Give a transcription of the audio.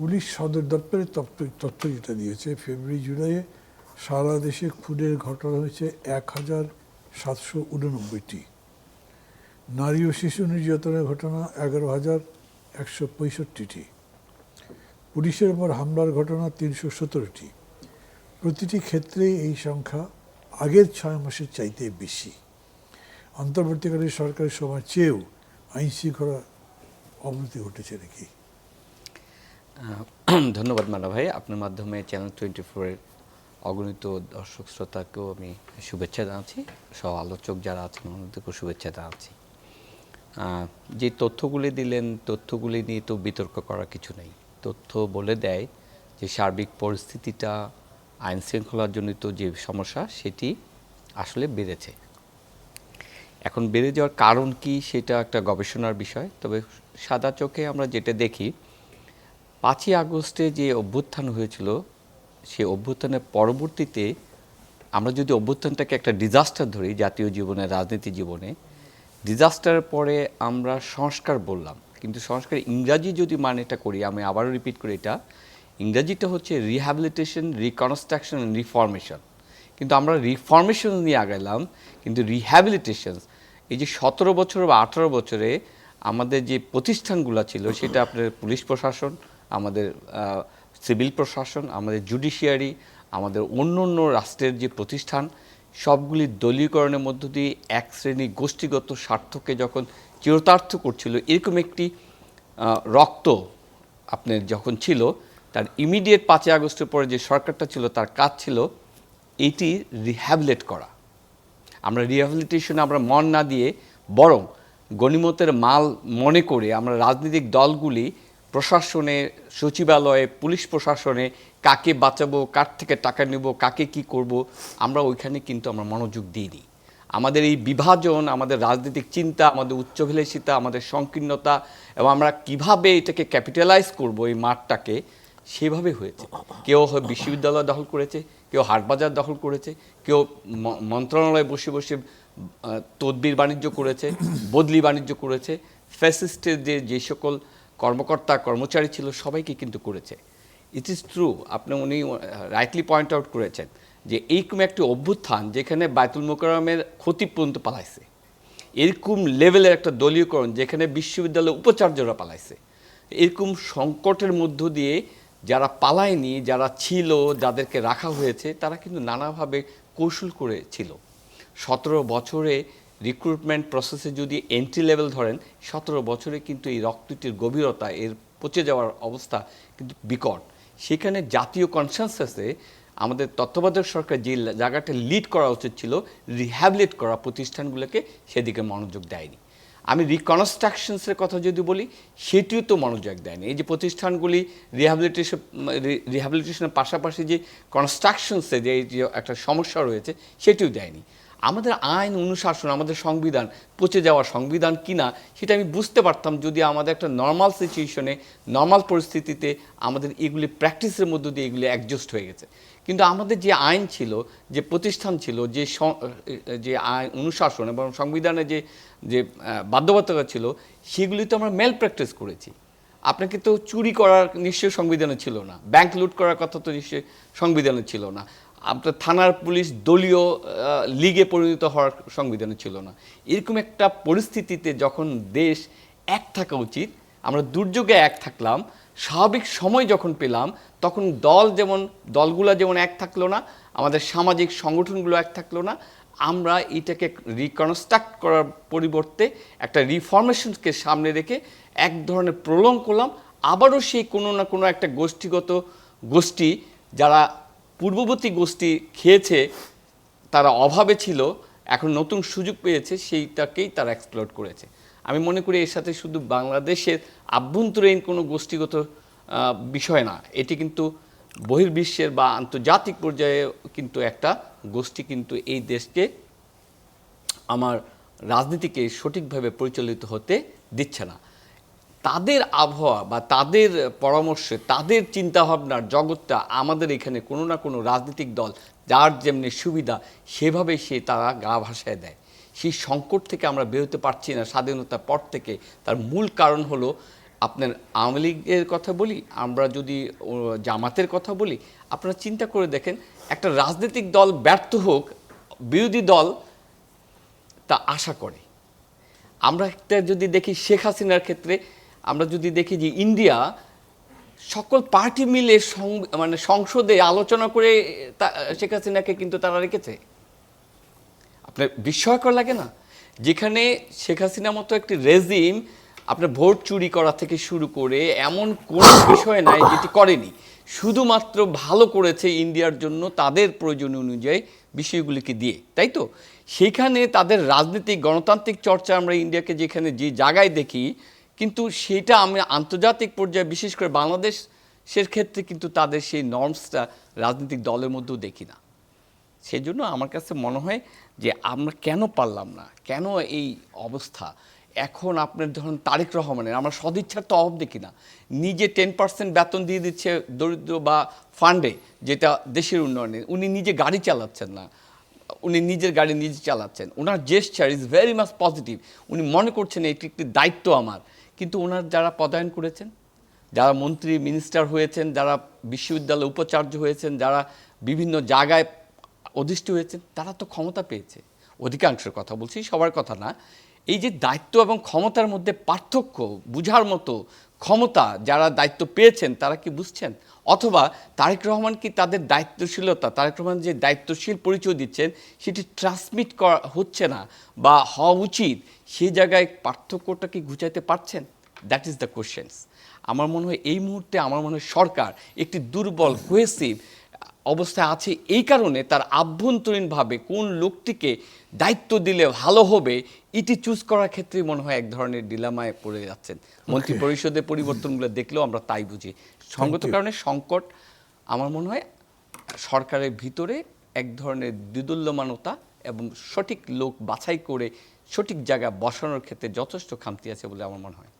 Police সদর দপ্তরের তথ্য যেটা দিয়েছে, ফেব্রুয়ারি জুলাইয়ে সারা দেশে খুনের ঘটনা হয়েছে 1789টি। নারী ও শিশু নির্যাতনের ঘটনা 11,165টি। পুলিশের উপর হামলার ঘটনা 317টি। প্রতিটি ক্ষেত্রেই এই সংখ্যা আগের 6 মাসের চাইতে বেশি। অন্তর্বর্তীকালীন সরকারের সময় চেয়েও আইন শৃঙ্খলা অবনতি ঘটেছে নাকি? ধন্যবাদ মানা ভাই। আপনার মাধ্যমে চ্যানেল 24-এর অগণিত দর্শক শ্রোতাকেও আমি শুভেচ্ছা জানাচ্ছি, সহ আলোচক যারা আছেন ওনাদেরকেও শুভেচ্ছা জানাচ্ছি। যে তথ্যগুলি দিলেন, তথ্যগুলি নিয়ে তো বিতর্ক করার কিছু নেই। তথ্য বলে দেয় যে সার্বিক পরিস্থিতিটা, আইন শৃঙ্খলার জনিত যে সমস্যা সেটি আসলে বেড়েছে। এখন বেড়ে যাওয়ার কারণ কি সেটা একটা গবেষণার বিষয়। তবে সাদা চোখে আমরা যেটা দেখি, 5ই আগস্টে যে অভ্যুত্থান হয়েছিল, সেই অভ্যুত্থানের পরবর্তীতে আমরা যদি অভ্যুত্থানটাকে একটা ডিজাস্টার ধরি জাতীয় জীবনে, রাজনীতি জীবনে, ডিজাস্টারের পরে আমরা সংস্কার বললাম, কিন্তু সংস্কার ইংরাজি যদি মানেটা করি, আমি আবারও রিপিট করি, এটা ইংরাজিটা হচ্ছে রিহ্যাবিলিটেশন, রিকনস্ট্রাকশন অ্যান্ড রিফরমেশন। কিন্তু আমরা রিফরমেশন নিয়ে আগাইলাম, কিন্তু রিহ্যাবিলিটেশন, এই যে 17 বছর বা 18 বছরে আমাদের যে প্রতিষ্ঠানগুলো ছিল, সেটা আপনার পুলিশ প্রশাসন, আমাদের সিভিল প্রশাসন, আমাদের জুডিশিয়ারি, আমাদের অন্য অন্য রাষ্ট্রের যে প্রতিষ্ঠান, সবগুলি দলীয়করণের মধ্য দিয়ে এক শ্রেণী গোষ্ঠীগত স্বার্থকে যখন চিরতার্থ করছিল, এরকম একটি রক্ত আপনার যখন ছিল, তার ইমিডিয়েট 5ই আগস্টের পরে যে সরকারটা ছিল, তার কাজ ছিল এটি রিহ্যাবিলিট করা। আমরা রিহ্যাবিলিটেশনে আমরা মন না দিয়ে বরং গণিমতের মাল মনে করে আমরা রাজনৈতিক দলগুলি প্রশাসনে, সচিবালয়ে, পুলিশ প্রশাসনে কাকে বাঁচাবো, কার থেকে টাকা নেব, কাকে কি করব, আমরা ওইখানে কিন্তু আমরা মনোযোগ দিইনি। আমাদের এই বিভাজন, আমাদের রাজনৈতিক চিন্তা, আমাদের উচ্চাভিলাষিতা, আমাদের সংকীর্ণতা এবং আমরা কিভাবে এটাকে ক্যাপিটালাইজ করব এই মাঠটাকে, সেভাবে হয়েছে। কেউ হয় বিশ্ববিদ্যালয় দখল করেছে, কেউ হাটবাজার দখল করেছে, কেউ মন্ত্রণালয়ে বসে বসে তদবির বাণিজ্য করেছে, বদলি বাণিজ্য করেছে। ফ্যাসিস্টের যে সকল কর্মকর্তা কর্মচারী ছিল সবাইকে কিন্তু করেছে। ইট ইজ ট্রু, উনি রাইটলি পয়েন্ট আউট করেছেন যে এইরকম একটি অভ্যুত্থান যেখানে বায়তুল মোকাররমের ক্ষতি পর্যন্ত পালাইছে, এরকম লেভেলের একটা দলীয়করণ যেখানে বিশ্ববিদ্যালয়ের উপাচার্যরা পালাইছে, এরকম সংকটের মধ্য দিয়ে যারা পালায়নি, যারা ছিল, যাদেরকে রাখা হয়েছে, তারা কিন্তু নানাভাবে কৌশল করেছিল। 17 বছরে রিক্রুটমেন্ট প্রসেসে যদি এন্ট্রি লেভেল ধরেন, 17 বছরে কিন্তু এই রক্তটির গভীরতা, এর পচে যাওয়ার অবস্থা কিন্তু বিকট। সেখানে জাতীয় কনসেনসাসে আমাদের তত্ত্বাবধায়ক সরকার যে জায়গাটা লিড করা উচিত ছিল, রিহ্যাবিলিট করা প্রতিষ্ঠানগুলোকে, সেদিকে মনোযোগ দেয়নি। আমি রিকনস্ট্রাকশনসের কথা যদি বলি, সেটিও তো মনোযোগ দেয়নি। এই যে প্রতিষ্ঠানগুলি রিহ্যাবিলিটেশনের পাশাপাশি যে কনস্ট্রাকশনসে যে একটা সমস্যা রয়েছে, সেটিও দেয়নি। আমাদের আইন অনুশাসন, আমাদের সংবিধান পচে যাওয়া সংবিধান কিনা সেটা আমি বুঝতে পারতাম যদি আমাদের একটা নর্মাল সিচুয়েশনে, নর্মাল পরিস্থিতিতে আমাদের এগুলি প্র্যাকটিসের মধ্য দিয়ে এগুলি অ্যাডজাস্ট হয়ে গেছে। কিন্তু আমাদের যে আইন ছিল, যে প্রতিষ্ঠান ছিল, যে আইন অনুশাসন এবং সংবিধানে যে বাধ্যবাধকতা ছিল, সেগুলি তো আমরা মেল প্র্যাকটিস করেছি। আপনাকে তো চুরি করার নিশ্চয়ই সংবিধানে ছিল না, ব্যাংক লুট করার কথা তো নিশ্চয়ই সংবিধানে ছিল না, আপনার থানার পুলিশ দলীয় লিগে পরিণত হওয়ার সংবিধানে ছিল না। এরকম একটা পরিস্থিতিতে যখন দেশ এক থাকা উচিত, আমরা দুর্যোগে এক থাকলাম, স্বাভাবিক সময় যখন পেলাম, তখন দলগুলো যেমন এক থাকলো না, আমাদের সামাজিক সংগঠনগুলো এক থাকলো না, আমরা এটাকে রিকনস্ট্রাক্ট করার পরিবর্তে একটা রিফরমেশনকে সামনে রেখে এক ধরনের প্রলং করলাম। আবারও সেই কোনো না কোনো একটা গোষ্ঠী যারা পূর্ববর্তী গোষ্ঠী খেয়েছে, তারা অভাবে ছিল, এখন নতুন সুযোগ পেয়েছে, সেইটাকেই তারা এক্সপ্লয়েট করেছে। আমি মনে করি এর সাথে শুধু বাংলাদেশের আভ্যন্তরীণ কোনো গোষ্ঠীগত বিষয় না, এটি কিন্তু বহির্বিশ্বের বা আন্তর্জাতিক পর্যায়ে কিন্তু একটা গোষ্ঠী কিন্তু এই দেশকে, আমার রাজনীতিকে সঠিকভাবে পরিচালিত হতে দিচ্ছে না। তাদের আবহাওয়া বা তাদের পরামর্শে, তাদের চিন্তাভাবনার জগৎটা আমাদের এখানে কোনো না কোনো রাজনৈতিক দল যার যেমনি সুবিধা সেভাবে তারা গা ভাসায় দেয়। সেই সংকট থেকে আমরা বেরোতে পারছি না স্বাধীনতার পর থেকে। তার মূল কারণ হলো আপনার আওয়ামী লীগের কথা বলি, আমরা যদি জামাতের কথা বলি, আপনারা চিন্তা করে দেখেন, একটা রাজনৈতিক দল ব্যর্থ হোক, বিরোধী দল তা আশা করে। আমরা একটা যদি দেখি শেখ হাসিনার ক্ষেত্রে, আমরা যদি দেখি যে ইন্ডিয়া সকল পার্টি মিলে মানে সংসদে আলোচনা করে শেখ হাসিনাকে কিন্তু তারা রেখেছে। আপনার বিস্ময়কর লাগে না? যেখানে শেখ হাসিনা মতো একটি রেজিম আপনার ভোট চুরি করা থেকে শুরু করে এমন কোনো বিষয় নাই যেটি করেনি, শুধুমাত্র ভালো করেছে ইন্ডিয়ার জন্য তাদের প্রয়োজন অনুযায়ী বিষয়গুলিকে দিয়ে, তাই তো? সেখানে তাদের রাজনীতিক গণতান্ত্রিক চর্চা আমরা ইন্ডিয়াকে যেখানে যে জায়গায় দেখি, কিন্তু সেটা আমি আন্তর্জাতিক পর্যায়ে বিশেষ করে বাংলাদেশের ক্ষেত্রে কিন্তু তাদের সেই নর্মসটা রাজনৈতিক দলের মধ্যেও দেখি না। সেজন্য আমার কাছে মনে হয় যে আমরা কেন পারলাম না, কেন এই অবস্থা। এখন আপনার ধরুন তারেক রহমানের আমরা সদিচ্ছার তো অভাব দেখি না। নিজে 10% বেতন দিয়ে দিচ্ছে দরিদ্র বা ফান্ডে, যেটা দেশের উন্নয়নে। উনি নিজে গাড়ি চালাচ্ছেন না, উনি নিজের গাড়ি নিজে চালাচ্ছেন। ওনার gesture is very much positive. উনি মনে করছেন এটি একটি দায়িত্ব আমার। কিন্তু ওনার যারা পদায়ন করেছেন, যারা মন্ত্রী মিনিস্টার হয়েছেন, যারা বিশ্ববিদ্যালয়ে উপাচার্য হয়েছেন, যারা বিভিন্ন জায়গায় অধিষ্ঠ হয়েছেন, তারা তো ক্ষমতা পেয়েছে। অধিকাংশের কথা বলছি, সবার কথা না। এই যে দায়িত্ব এবং ক্ষমতার মধ্যে পার্থক্য বুঝার মতো ক্ষমতা যারা দায়িত্ব পেয়েছেন তারা কি বুঝছেন? অথবা তারেক রহমান কি তাদের দায়িত্বশীলতা, তারেক রহমান যে দায়িত্বশীল পরিচয় দিচ্ছেন সেটি ট্রান্সমিট করা হচ্ছে না বা হওয়া উচিত, সেই জায়গায় পার্থক্যটা কি ঘুচাইতে পারছেন? That is the questions. আমার মনে হয় এই মুহূর্তে সরকার একটি দুর্বল কোহেসিভ অবস্থায় আছে। এই কারণে তার আভ্যন্তরীণভাবে কোন লোকটিকে দায়িত্ব দিলে ভালো হবে এটি চুজ করার ক্ষেত্রে মনে হয় এক ধরনের ডিলামায় পড়ে যাচ্ছেন। মন্ত্রী পরিষদের পরিবর্তনগুলো দেখলেও আমরা তাই বুঝি। সঙ্গত কারণে সংকট আমার মনে হয় সরকারের ভিতরে এক ধরনের দ্বিদুল্যমানতা এবং সঠিক লোক বাছাই করে সঠিক জায়গায় বসানোর ক্ষেত্রে যথেষ্ট খামতি আছে বলে আমার মনে হয়।